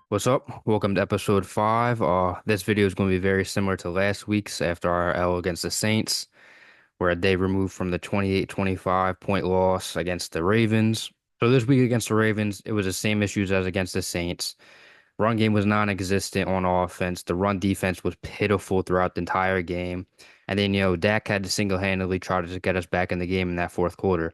What's up? Welcome to episode 5. This video is going to be very similar to last week's after our L against the Saints. We're a day removed from the 28-25 point loss against the Ravens. So this week against the Ravens, it was the same issues as against the Saints. Run game was non-existent on offense. The run defense was pitiful throughout the entire game. And then, Dak had to single-handedly try to just get us back in the game in that fourth quarter.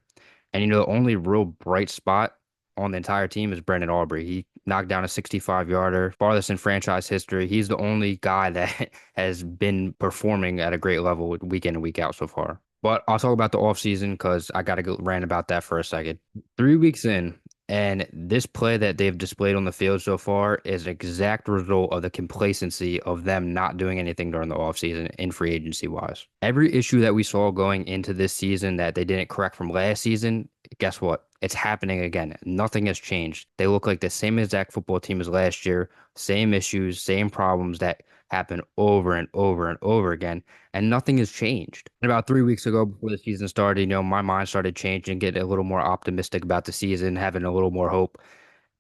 And the only real bright spot on the entire team is Brendan Aubrey. He knocked down a 65-yarder, farthest in franchise history. He's the only guy that has been performing at a great level week in and week out so far. But I'll talk about the offseason because I got to go rant about that for a second. 3 weeks in, and this play that they've displayed on the field so far is an exact result of the complacency of them not doing anything during the offseason in free agency wise. Every issue that we saw going into this season that they didn't correct from last season, guess what? It's happening again. Nothing has changed. They look like the same exact football team as last year, same issues, same problems that happen over and over and over again, and nothing has changed. And about 3 weeks ago, before the season started, my mind started changing, getting a little more optimistic about the season, having a little more hope.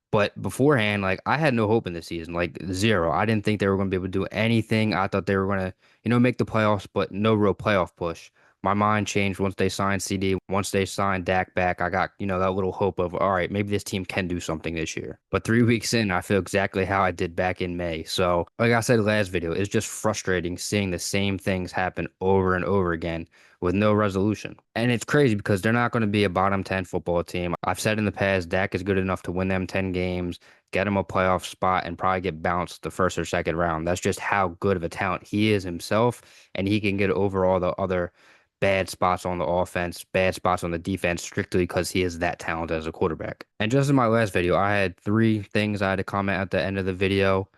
But beforehand, like I had no hope in this season, like zero. I didn't think they were going to be able to do anything. I thought they were going to, make the playoffs, but no real playoff push. My mind changed once they signed CD. Once they signed Dak back, I got, that little hope of, all right, maybe this team can do something this year. But 3 weeks in, I feel exactly how I did back in May. So, like I said last video, it's just frustrating seeing the same things happen over and over again with no resolution. And it's crazy because they're not going to be a bottom 10 football team. I've said in the past, Dak is good enough to win them 10 games, get him a playoff spot, and probably get bounced the first or second round. That's just how good of a talent he is himself, and he can get over all the other bad spots on the offense, bad spots on the defense, strictly because he is that talented as a quarterback. And just in my last video, I had 3 things I had to comment at the end of the video.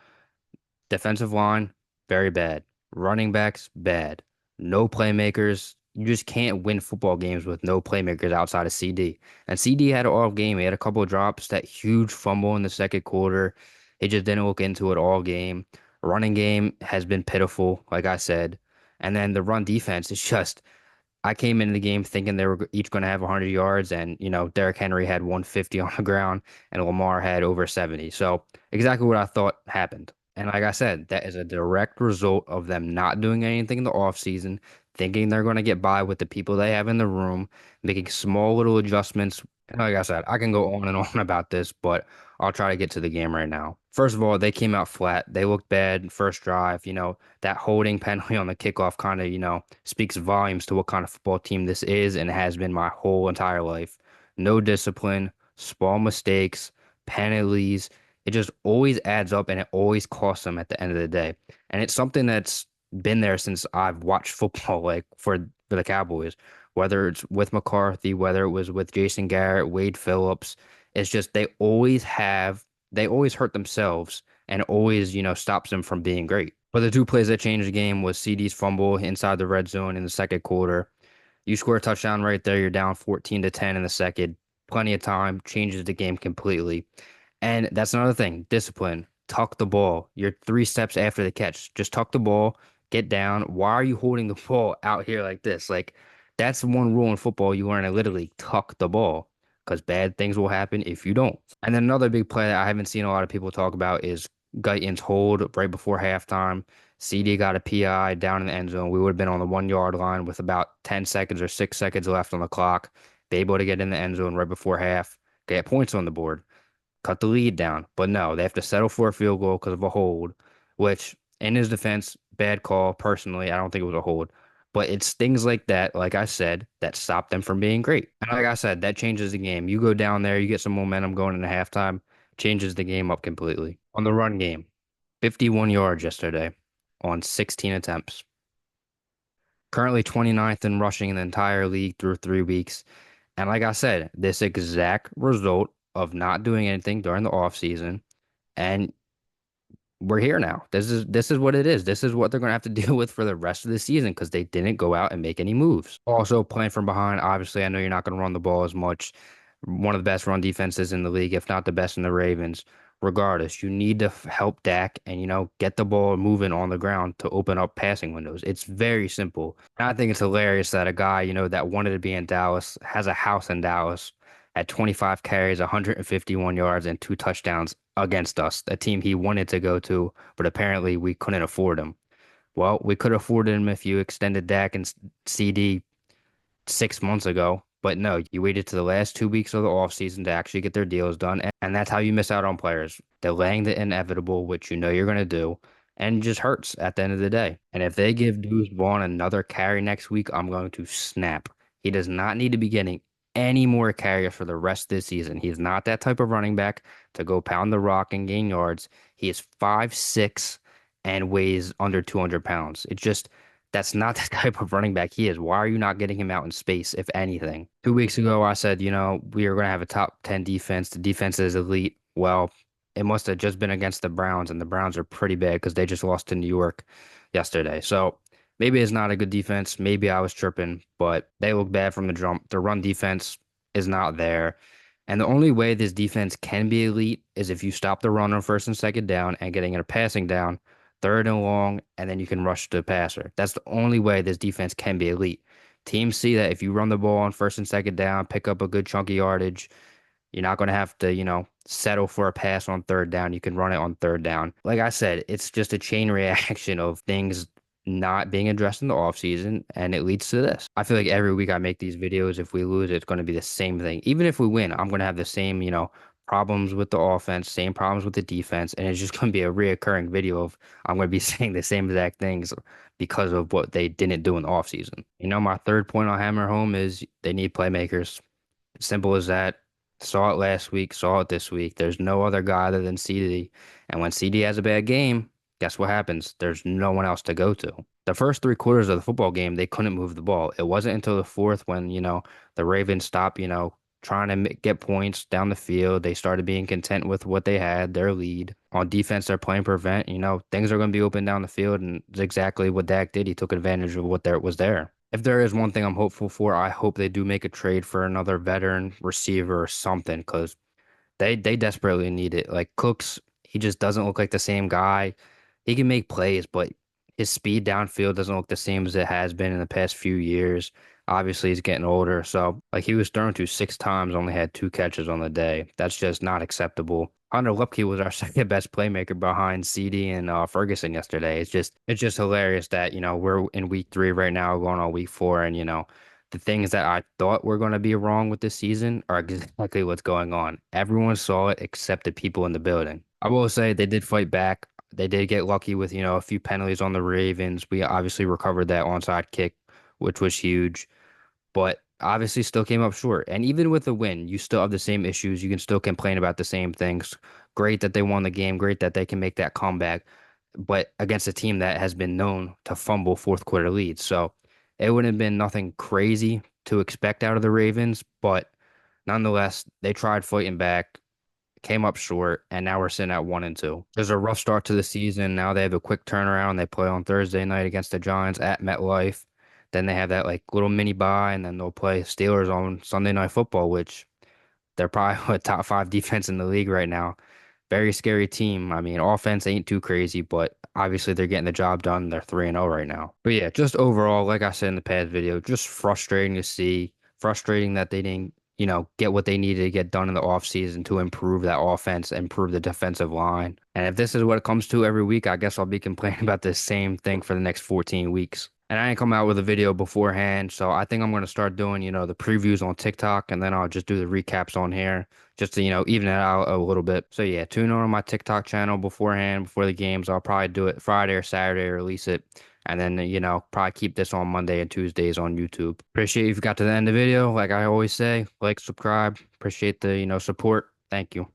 Defensive line, very bad. Running backs, bad. No playmakers. You just can't win football games with no playmakers outside of CD. And CD had an off game. He had a couple of drops, that huge fumble in the second quarter. He just didn't look into it all game. Running game has been pitiful, like I said. And then the run defense is just, I came into the game thinking they were each going to have 100 yards, and, Derrick Henry had 150 on the ground, and Lamar had over 70. So exactly what I thought happened. And like I said, that is a direct result of them not doing anything in the offseason, thinking they're going to get by with the people they have in the room, making small little adjustments. And like I said, I can go on and on about this, but I'll try to get to the game right now. First of all, they came out flat. They looked bad first drive. That holding penalty on the kickoff kind of, speaks volumes to what kind of football team this is and has been my whole entire life. No discipline, small mistakes, penalties. It just always adds up and it always costs them at the end of the day. And it's something that's been there since I've watched football, like for the Cowboys, whether it's with McCarthy, whether it was with Jason Garrett, Wade Phillips. It's just they always hurt themselves and always, stops them from being great. But the 2 plays that changed the game was CD's fumble inside the red zone in the second quarter. You score a touchdown right there, you're down 14-10 in the second. Plenty of time, changes the game completely. And that's another thing, discipline. Tuck the ball. You're 3 steps after the catch. Just tuck the ball, get down. Why are you holding the ball out here like this? Like, that's one rule in football you learn to literally tuck the ball because bad things will happen if you don't. And then another big play that I haven't seen a lot of people talk about is Guyton's hold right before halftime. CD got a PI down in the end zone. We would have been on the 1 yard line with about 10 seconds or 6 seconds left on the clock. Be able to get in the end zone right before half, get points on the board, cut the lead down. But no, they have to settle for a field goal because of a hold, which in his defense, bad call. Personally, I don't think it was a hold. But it's things like that, like I said, that stop them from being great. And like I said, that changes the game. You go down there, you get some momentum going into halftime, changes the game up completely. On the run game, 51 yards yesterday on 16 attempts. Currently 29th in rushing in the entire league through 3 weeks. And like I said, this exact result of not doing anything during the offseason, and we're here now. This is what it is. This is what they're going to have to deal with for the rest of the season because they didn't go out and make any moves. Also, playing from behind, obviously, I know you're not going to run the ball as much. One of the best run defenses in the league, if not the best in the Ravens. Regardless, you need to help Dak and, get the ball moving on the ground to open up passing windows. It's very simple. And I think it's hilarious that a guy, that wanted to be in Dallas, has a house in Dallas, had 25 carries, 151 yards, and two touchdowns against us, a team he wanted to go to, but apparently we couldn't afford him. Well, we could afford him if you extended Dak and CD 6 months ago. But no, you waited to the last 2 weeks of the offseason to actually get their deals done. And that's how you miss out on players, delaying the inevitable, which you know you're going to do, and it just hurts at the end of the day. And if they give Deuce Vaughn another carry next week, I'm going to snap. He does not need to be getting any more carries for the rest of the season. He's not that type of running back to go pound the rock and gain yards. He is 5'6" and weighs under 200 pounds. It's just that's not the type of running back he is. Why are you not getting him out in space, if anything? 2 weeks ago, I said, we are going to have a top 10 defense. The defense is elite. Well, it must have just been against the Browns, and the Browns are pretty bad because they just lost to New York yesterday. So maybe it's not a good defense. Maybe I was tripping, but they look bad from the jump. The run defense is not there. And the only way this defense can be elite is if you stop the run on first and second down and getting in a passing down, third and long, and then you can rush the passer. That's the only way this defense can be elite. Teams see that if you run the ball on first and second down, pick up a good chunky yardage, you're not going to have to, settle for a pass on third down. You can run it on third down. Like I said, it's just a chain reaction of things not being addressed in the offseason, and it leads to this. I feel like every week I make these videos. If we lose, it's going to be the same thing. Even if we win, I'm going to have the same, problems with the offense, same problems with the defense, and it's just going to be a reoccurring video of I'm going to be saying the same exact things because of what they didn't do in the offseason. My third point I'll hammer home is they need playmakers. Simple as that. Saw it last week, saw it this week. There's no other guy other than CD. And when CD has a bad game, guess what happens? There's no one else to go to. The first 3 quarters of the football game, they couldn't move the ball. It wasn't until the fourth when, the Ravens stopped, trying to get points down the field. They started being content with what they had, their lead. On defense, they're playing prevent. Things are going to be open down the field, and it's exactly what Dak did. He took advantage of what there was there. If there is one thing I'm hopeful for, I hope they do make a trade for another veteran receiver or something, because they desperately need it. Like Cooks, he just doesn't look like the same guy. He can make plays, but his speed downfield doesn't look the same as it has been in the past few years. Obviously, he's getting older, so like he was thrown to 6 times, only had 2 catches on the day. That's just not acceptable. Hunter Lupke was our second best playmaker behind CD and Ferguson yesterday. It's just hilarious that we're in week 3 right now, going on week 4, and the things that I thought were going to be wrong with this season are exactly what's going on. Everyone saw it except the people in the building. I will say they did fight back. They did get lucky with a few penalties on the Ravens. We obviously recovered that onside kick, which was huge, but obviously still came up short. And even with a win, you still have the same issues. You can still complain about the same things. Great that they won the game. Great that they can make that comeback, but against a team that has been known to fumble fourth quarter leads. So it would have been nothing crazy to expect out of the Ravens, but nonetheless, they tried fighting back, came up short, and now we're sitting at 1-2. There's a rough start to the season. Now they have a quick turnaround. They play on Thursday night against the Giants at MetLife. Then they have that like little mini bye, and then they'll play Steelers on Sunday Night Football, which they're probably a top 5 defense in the league right now. Very scary team. I mean, offense ain't too crazy, but obviously they're getting the job done. They're 3-0 right now. But yeah, just overall, like I said in the past video, just frustrating to see. Frustrating that they didn't, get what they needed to get done in the offseason to improve that offense, improve the defensive line. And if this is what it comes to every week, I guess I'll be complaining about the same thing for the next 14 weeks. And I ain't come out with a video beforehand, so I think I'm going to start doing, the previews on TikTok, and then I'll just do the recaps on here just to, even it out a little bit. So yeah, tune in on my TikTok channel beforehand, before the games. I'll probably do it Friday or Saturday, release it. And then, probably keep this on Monday and Tuesdays on YouTube. Appreciate if you got to the end of the video. Like I always say, like, subscribe. Appreciate the, support. Thank you.